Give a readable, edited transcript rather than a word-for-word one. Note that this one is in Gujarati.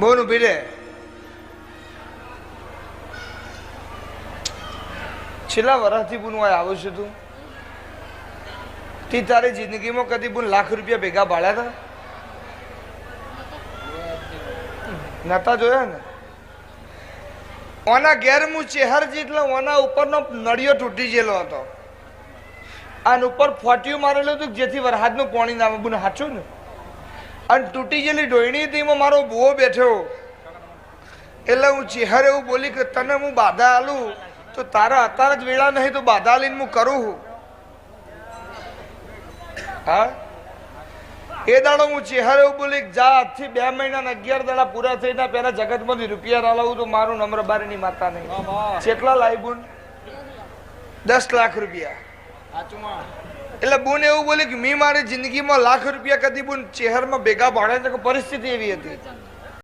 બોન ઉભી રે. છેલ્લા વર્ષથી બોન આવું છું તું તી તારી જિંદગીમાં કદી બોન લાખ રૂપિયા ભેગા ભાડ્યા હતા નતા જોયા ને? ઓના ઘેર હું ચેહર જેટલો ઓના ઉપરનો નળિયો તૂટી ગયેલો હતો અને ઉપર ફોટિયું મારેલું હતું જેથી વરસાદનું પાણી ના આવે. બોન સાચું ને? અને તૂટી ગયેલી ડોયણી હતી એમાં મારો બુઓ બેઠો એટલે હું ચેહર એવું બોલી કે તને હું બાધા આલું તો તારા અત્યારે જ વેળા નહીં તો બાધા આલીને હું કરું. હા એ દાડો હું ચેહર એવું બોલી જા આજથી 2 મહિના 11 દાડા પૂરા થઈને પેલા જગતમાંથી રૂપિયા લાવું તો મારું નમ્ર બારીની માતા નહીં. કેટલા લાવી બોન? 10 લાખ રૂપિયા. એટલે બોન એવું બોલી કે મેં મારી જિંદગીમાં લાખ રૂપિયા કદી બોન ચેહરમાં ભેગા ભાડે પરિસ્થિતિ એવી હતી.